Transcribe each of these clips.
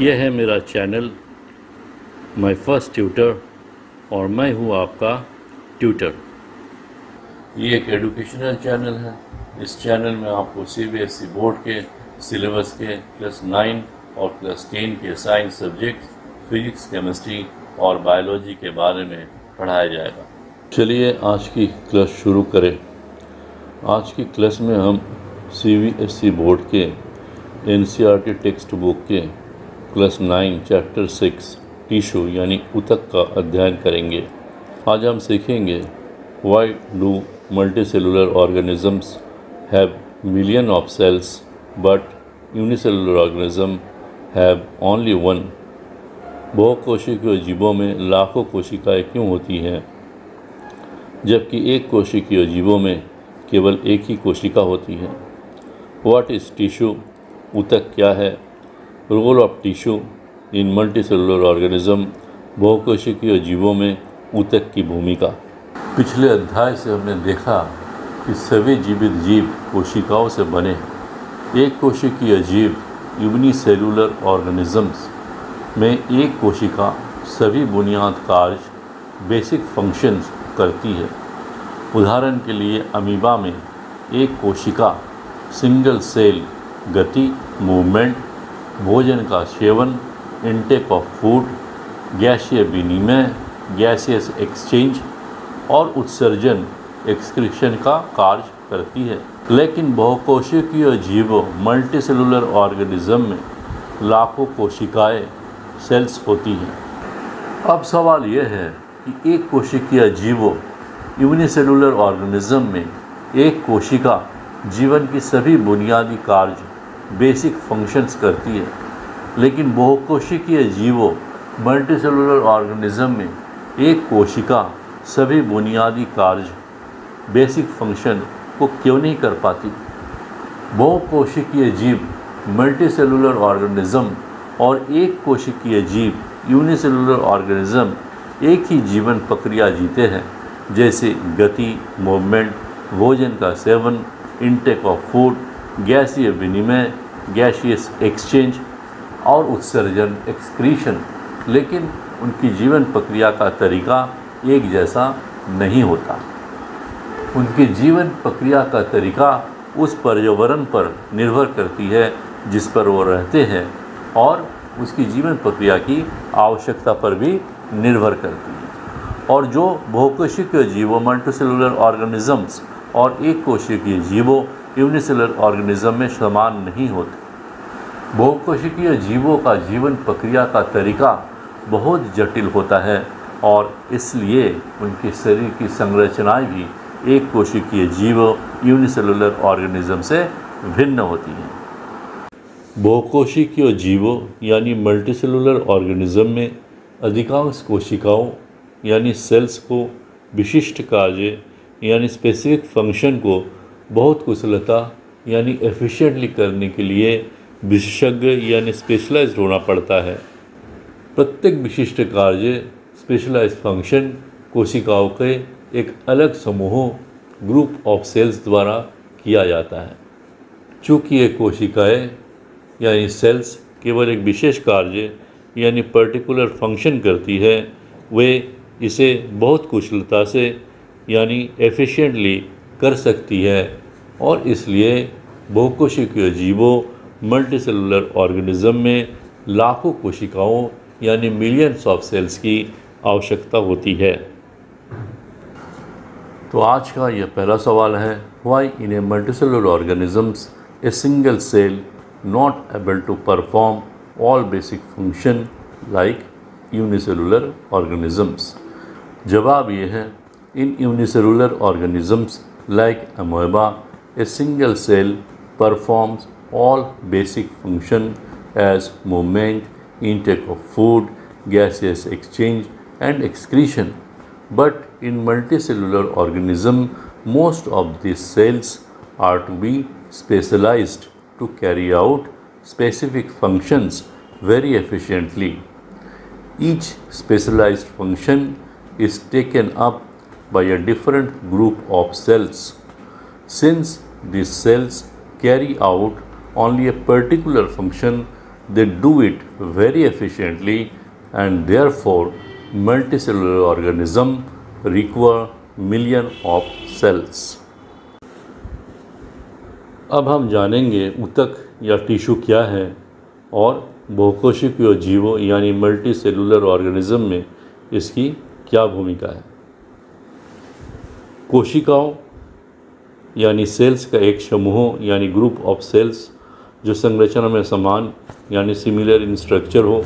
यह है मेरा चैनल माय फर्स्ट ट्यूटर और मैं हूँ आपका ट्यूटर। ये एक एजुकेशनल चैनल है। इस चैनल में आपको CBSE बोर्ड के सिलेबस के क्लास 9 और क्लास 10 के साइंस सब्जेक्ट्स, फिजिक्स, केमिस्ट्री और बायोलॉजी के बारे में पढ़ाया जाएगा। चलिए आज की क्लास शुरू करें। आज की क्लास में हम CBSE बोर्ड के NCERT टेक्स्ट बुक के क्लास 9 चैप्टर 6 टिश्यू यानी ऊतक का अध्ययन करेंगे। आज हम सीखेंगे why do multicellular organisms have million of cells but unicellular organism have only one. बहुकोशिकीय जीवों में लाखों कोशिकाएं क्यों होती हैं जबकि एक कोशिकीय जीवों में केवल एक ही कोशिका होती है। What is tissue? ऊतक क्या है? Role of tissue in multicellular organism. बहुकोशिकीय जीवों में ऊतक की भूमिका। पिछले अध्याय से हमने देखा कि सभी जीवित जीव कोशिकाओं से बने। एक कोशिकीय जीव यूनिसेलुलर ऑर्गेनिजम्स में एक कोशिका सभी बुनियाद कार्य बेसिक फंक्शंस करती है। उदाहरण के लिए अमीबा में एक कोशिका सिंगल सेल गति, मूवमेंट, भोजन का सेवन, इनटेक ऑफ फूड, गैसीय विनिमय, गैसियस एक्सचेंज और उत्सर्जन एक्सक्रीशन का कार्य करती है। लेकिन बहुकोशिकीय जीवों मल्टीसेलुलर ऑर्गेनिज्म में लाखों कोशिकाएं सेल्स होती हैं। अब सवाल यह है कि एक कोशिकीय जीवों यूनिसेलुलर ऑर्गेनिज्म में एक कोशिका जीवन की सभी बुनियादी कार्य बेसिक फंक्शंस करती है, लेकिन बहुकोशिकीय जीवों मल्टीसेलुलर ऑर्गेनिज्म में एक कोशिका सभी बुनियादी कार्य बेसिक फंक्शन को क्यों नहीं कर पाती? बहुकोशिकीय जीव मल्टीसेलुलर ऑर्गेनिज्म और एक कोशिकीय जीव यूनिसेलुलर ऑर्गेनिज्म एक ही जीवन प्रक्रिया जीते हैं, जैसे गति, मूवमेंट, भोजन का सेवन, इनटेक ऑफ फूड, गैसीय विनिमय, गैसियस एक्सचेंज और उत्सर्जन एक्सक्रीशन। लेकिन उनकी जीवन प्रक्रिया का तरीका एक जैसा नहीं होता। उनकी जीवन प्रक्रिया का तरीका उस पर्यावरण पर निर्भर करती है जिस पर वो रहते हैं और उसकी जीवन प्रक्रिया की आवश्यकता पर भी निर्भर करती है। और जो बहुकोशिकीय जीवों मल्टीसेलुलर ऑर्गेनिजम्स और एक कोशिकीय जीवों यूनिसेलुलर ऑर्गेनिज्म में समान नहीं होते। बहुकोशिकीय जीवों का जीवन प्रक्रिया का तरीका बहुत जटिल होता है और इसलिए उनके शरीर की संरचनाएं भी एक कोशिकीय जीवों यूनिसेलुलर ऑर्गेनिज्म से भिन्न होती हैं। बहुकोशिकीय जीवों यानी मल्टीसेलुलर ऑर्गेनिज्म में अधिकांश कोशिकाओं यानी सेल्स को विशिष्ट कार्य यानी स्पेसिफिक फंक्शन को बहुत कुशलता यानी एफिशिएंटली करने के लिए विशेषज्ञ यानी स्पेशलाइज्ड होना पड़ता है। प्रत्येक विशिष्ट कार्य स्पेशलाइज्ड फंक्शन कोशिकाओं के एक अलग समूहों ग्रुप ऑफ सेल्स द्वारा किया जाता है। चूँकि ये कोशिकाएं यानी सेल्स केवल एक विशेष कार्य यानी पर्टिकुलर फंक्शन करती है, वे इसे बहुत कुशलता से यानी एफिशिएंटली कर सकती है और इसलिए बहुकोशिकीय जीवों मल्टीसेलुलर ऑर्गेनिज्म में लाखों कोशिकाओं यानी मिलियंस ऑफ सेल्स की आवश्यकता होती है। तो आज का यह पहला सवाल है, why in a multicellular organisms a single cell not able to perform all basic function like unicellular organisms. जवाब ये है, in unicellular organisms like amoeba, a single cell performs all basic function as movement, intake of food, gaseous exchange and excretion. But in multicellular organism, most of these cells are to be specialized to carry out specific functions very efficiently. Each specialized function is taken up by a different group of cells. Since these cells carry out only a particular function, They do it very efficiently, and therefore multicellular organism require million of cells. अब हम जानेंगे ऊतक या tissue क्या है और बहुकोशिकीय जीवों यानी मल्टी सेलुलर ऑर्गेनिज्म में इसकी क्या भूमिका है। कोशिकाओं यानी सेल्स का एक समूह यानी ग्रुप ऑफ सेल्स जो संरचना में समान यानी सिमिलर इन स्ट्रक्चर हो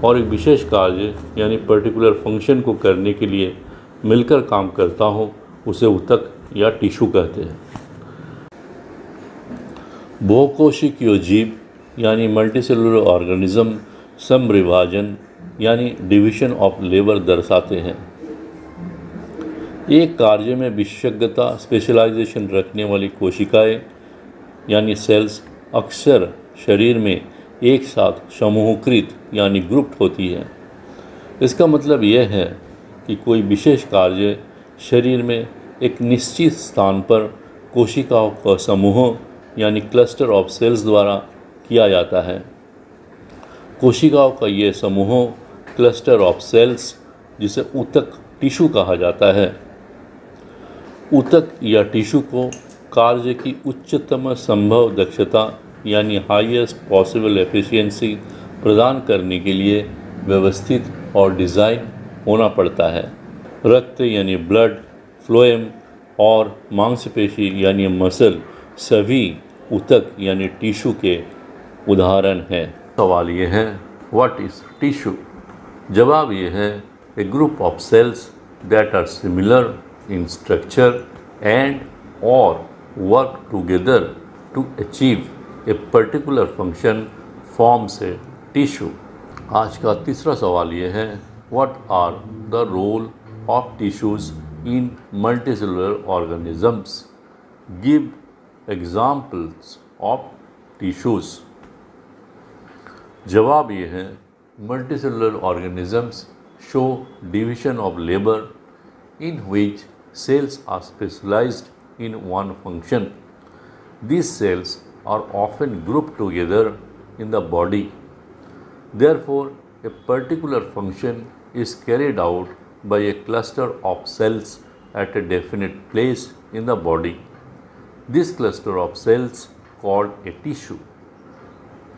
और एक विशेष कार्य यानी पर्टिकुलर फंक्शन को करने के लिए मिलकर काम करता हो, उसे ऊतक या टिश्यू कहते हैं। बहुकोशिकीय जीव यानी मल्टीसेलुलर ऑर्गेनिज्म समविभाजन यानी डिवीजन ऑफ लेबर दर्शाते हैं। एक कार्य में विशेषज्ञता स्पेशलाइजेशन रखने वाली कोशिकाएं यानी सेल्स अक्सर शरीर में एक साथ समूहीकृत यानी ग्रुप्ड होती है। इसका मतलब यह है कि कोई विशेष कार्य शरीर में एक निश्चित स्थान पर कोशिकाओं का समूह यानी क्लस्टर ऑफ सेल्स द्वारा किया जाता है। कोशिकाओं का ये समूह क्लस्टर ऑफ सेल्स जिसे ऊतक टिश्यू कहा जाता है। ऊतक या टिश्यू को कार्य की उच्चतम संभव दक्षता यानी हाईएस्ट पॉसिबल एफिशिएंसी प्रदान करने के लिए व्यवस्थित और डिज़ाइन होना पड़ता है। रक्त यानी ब्लड, फ्लोएम और मांसपेशी यानी मसल सभी ऊतक यानी टिश्यू के उदाहरण हैं। सवाल ये है, व्हाट इज टिश्यू? जवाब ये है, a group of cells that are similar in structure and और work together to achieve a particular function forms a tissue. आज का तीसरा सवाल ये है, what are the role of tissues in multicellular organisms? Give examples of tissues. जवाब ये है, multicellular organisms show division of labour in which cells are specialized in one function. These cells are often grouped together in the body. Therefore, a particular function is carried out by a cluster of cells at a definite place in the body. This cluster of cells called a tissue.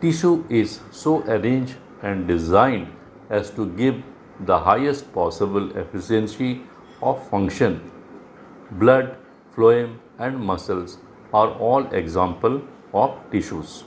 Tissue is so arranged and designed as to give the highest possible efficiency of function. Blood, phloem and muscles are all examples of tissues.